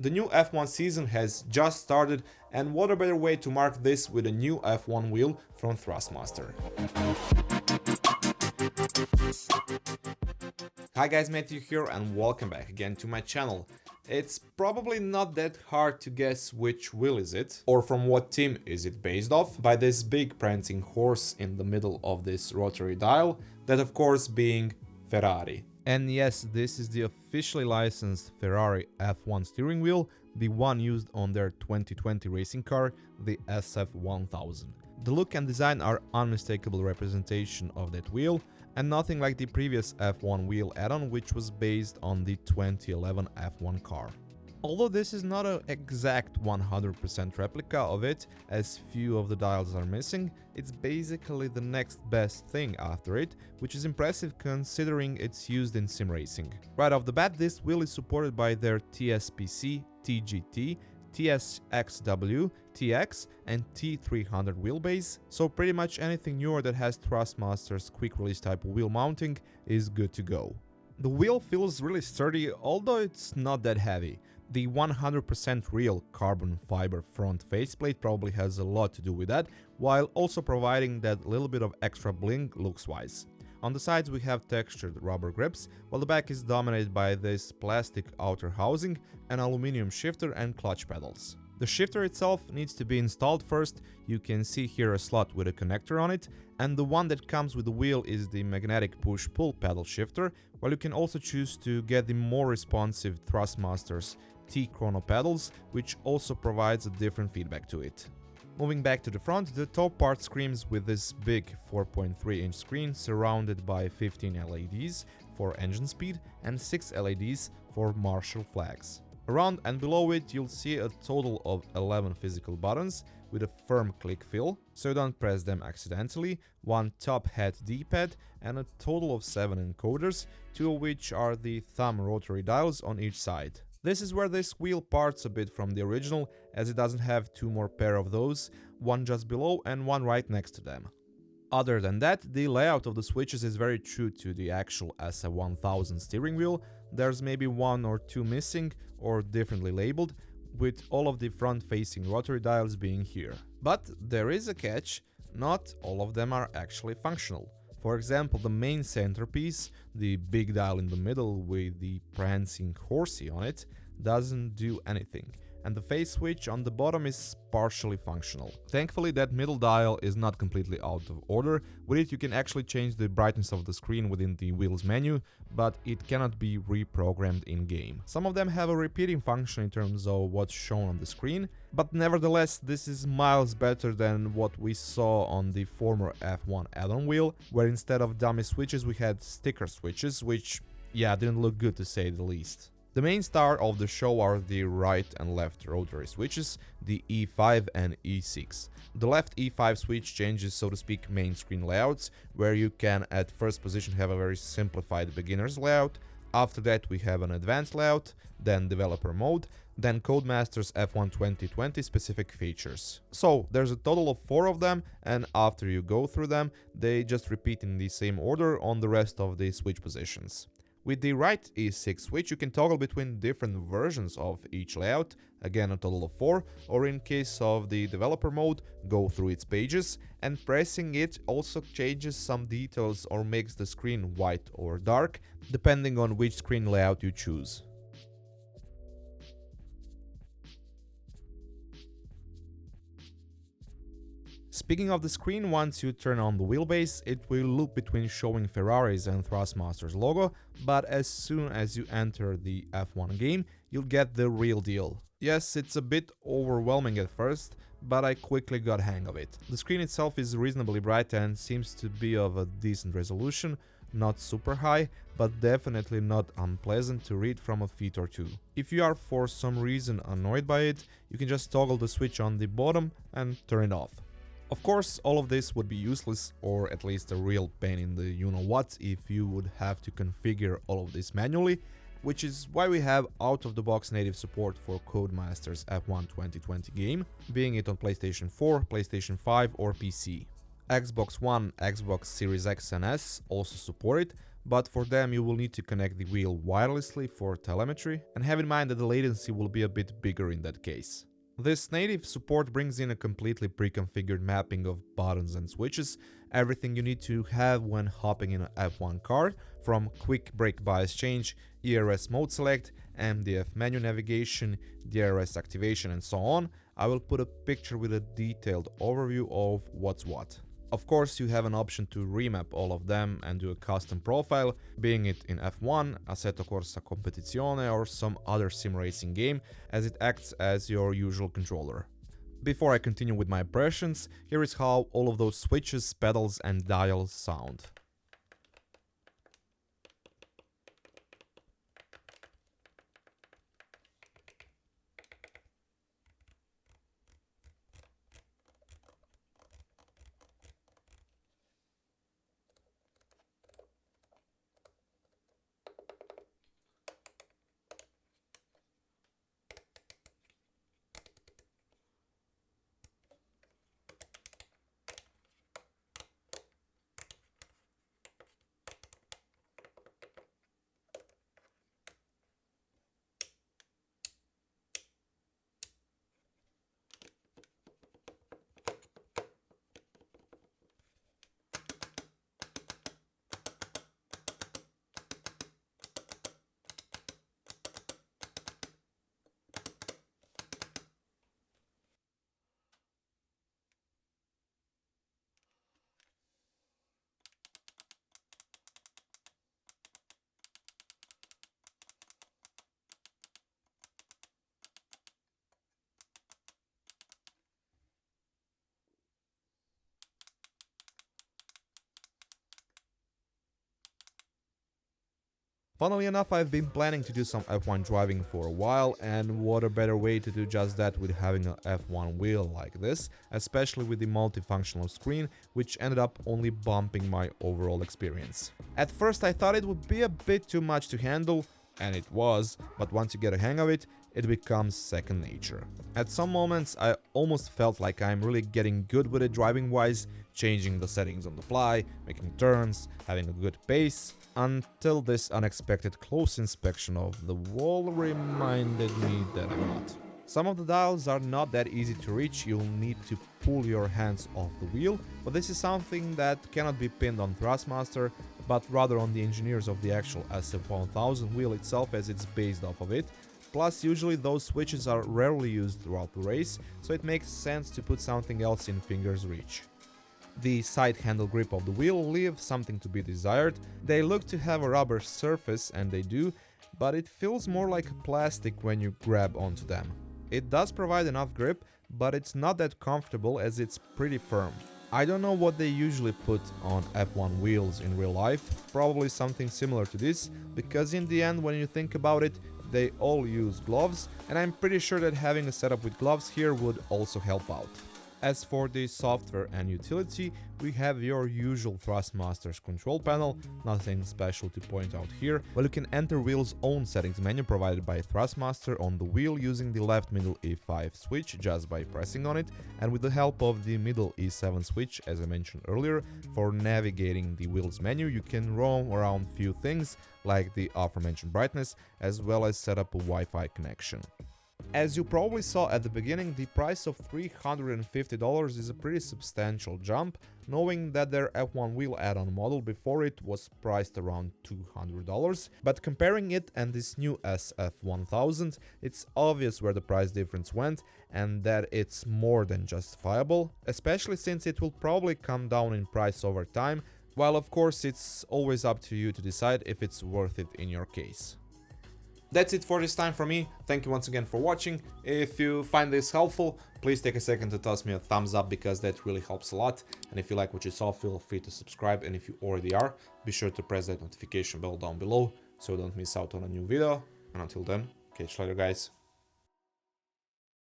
The new F1 season has just started, and what a better way to mark this with a new F1 wheel from Thrustmaster. Hi guys, Matthew here and welcome back again to my channel. It's probably not that hard to guess which wheel is it, or from what team is it based off, by this big prancing horse in the middle of this rotary dial, that of course being Ferrari. And yes, this is the officially licensed Ferrari F1 steering wheel, the one used on their 2020 racing car, the SF1000. The look and design are unmistakable representation of that wheel, and nothing like the previous F1 wheel add-on, which was based on the 2011 F1 car. Although this is not an exact 100% replica of it, as few of the dials are missing, it's basically the next best thing after it, which is impressive considering it's used in sim racing. Right off the bat, this wheel is supported by their TSPC, TGT, TSXW, TX and T300 wheelbase, so pretty much anything newer that has Thrustmaster's quick release type wheel mounting is good to go. The wheel feels really sturdy, although it's not that heavy. The 100% real carbon fiber front faceplate probably has a lot to do with that, while also providing that little bit of extra bling looks-wise. On the sides we have textured rubber grips, while the back is dominated by this plastic outer housing, an aluminum shifter and clutch pedals. The shifter itself needs to be installed first. You can see here a slot with a connector on it, and the one that comes with the wheel is the magnetic push-pull pedal shifter, while you can also choose to get the more responsive Thrustmaster's T-Chrono pedals, which also provides a different feedback to it. Moving back to the front, the top part screams with this big 4.3-inch screen surrounded by 15 LEDs for engine speed and 6 LEDs for marshal flags. Around and below it you'll see a total of 11 physical buttons with a firm click feel, so you don't press them accidentally, one top hat D-pad and a total of 7 encoders, 2 of which are the thumb rotary dials on each side. This is where this wheel parts a bit from the original, as it doesn't have 2 more pair of those, one just below and one right next to them. Other than that, the layout of the switches is very true to the actual SF1000 steering wheel. There's maybe 1 or 2 missing or differently labeled, with all of the front-facing rotary dials being here. But there is a catch, not all of them are actually functional. For example, the main centerpiece, the big dial in the middle with the prancing horsey on it, doesn't do anything, and the phase switch on the bottom is partially functional. Thankfully, that middle dial is not completely out of order. With it you can actually change the brightness of the screen within the wheels menu, but it cannot be reprogrammed in-game. Some of them have a repeating function in terms of what's shown on the screen, but nevertheless this is miles better than what we saw on the former F1 add-on wheel, where instead of dummy switches we had sticker switches, which, yeah, didn't look good to say the least. The main star of the show are the right and left rotary switches, the E5 and E6. The left E5 switch changes, so to speak, main screen layouts, where you can at first position have a very simplified beginner's layout. After that we have an advanced layout, then developer mode, then Codemaster's F1 2020 specific features. So there's a total of 4 of them, and after you go through them, they just repeat in the same order on the rest of the switch positions. With the right E6 switch you can toggle between different versions of each layout, again a total of 4, or in case of the developer mode, go through its pages, and pressing it also changes some details or makes the screen white or dark, depending on which screen layout you choose. Speaking of the screen, once you turn on the wheelbase, it will loop between showing Ferrari's and Thrustmaster's logo, but as soon as you enter the F1 game, you'll get the real deal. Yes, it's a bit overwhelming at first, but I quickly got hang of it. The screen itself is reasonably bright and seems to be of a decent resolution, not super high, but definitely not unpleasant to read from a feet or two. If you are for some reason annoyed by it, you can just toggle the switch on the bottom and turn it off. Of course, all of this would be useless, or at least a real pain in the you-know-what, if you would have to configure all of this manually, which is why we have out-of-the-box native support for Codemaster's F1 2020 game, being it on PlayStation 4, PlayStation 5 or PC. Xbox One, Xbox Series X and S also support it, but for them you will need to connect the wheel wirelessly for telemetry, and have in mind that the latency will be a bit bigger in that case. This native support brings in a completely pre-configured mapping of buttons and switches, everything you need to have when hopping in an F1 car, from quick brake bias change, ERS mode select, MDF menu navigation, DRS activation and so on. I will put a picture with a detailed overview of what's what. Of course, you have an option to remap all of them and do a custom profile, being it in F1, Assetto Corsa Competizione or some other sim racing game, as it acts as your usual controller. Before I continue with my impressions, here is how all of those switches, pedals and dials sound. Funnily enough, I've been planning to do some F1 driving for a while, and what a better way to do just that with having an F1 wheel like this, especially with the multifunctional screen, which ended up only bumping my overall experience. At first I thought it would be a bit too much to handle, and it was, but once you get a hang of it, it becomes second nature. At some moments I almost felt like I'm really getting good with it driving wise, changing the settings on the fly, making turns, having a good pace, until this unexpected close inspection of the wall reminded me that I'm not. Some of the dials are not that easy to reach, you'll need to pull your hands off the wheel, but this is something that cannot be pinned on Thrustmaster, but rather on the engineers of the actual SF1000 wheel itself, as it's based off of it. Plus, usually those switches are rarely used throughout the race, so it makes sense to put something else in finger's reach. The side handle grip of the wheel leaves something to be desired. They look to have a rubber surface, and they do, but it feels more like plastic when you grab onto them. It does provide enough grip, but it's not that comfortable as it's pretty firm. I don't know what they usually put on F1 wheels in real life, probably something similar to this, because in the end when you think about it, they all use gloves, and I'm pretty sure that having a setup with gloves here would also help out. As for the software and utility, we have your usual Thrustmaster's control panel, nothing special to point out here. Well, you can enter wheel's own settings menu provided by Thrustmaster on the wheel using the left middle E5 switch just by pressing on it, and with the help of the middle E7 switch, as I mentioned earlier, for navigating the wheel's menu you can roam around few things like the aforementioned brightness, as well as set up a Wi-Fi connection. As you probably saw at the beginning, the price of $350 is a pretty substantial jump, knowing that their F1 wheel add-on model before it was priced around $200, but comparing it and this new SF1000, it's obvious where the price difference went and that it's more than justifiable, especially since it will probably come down in price over time, while of course it's always up to you to decide if it's worth it in your case. That's it for this time from me. Thank you once again for watching. If you find this helpful, please take a second to toss me a thumbs up because that really helps a lot. And if you like what you saw, feel free to subscribe. And if you already are, be sure to press that notification bell down below so you don't miss out on a new video. And until then, catch you later guys.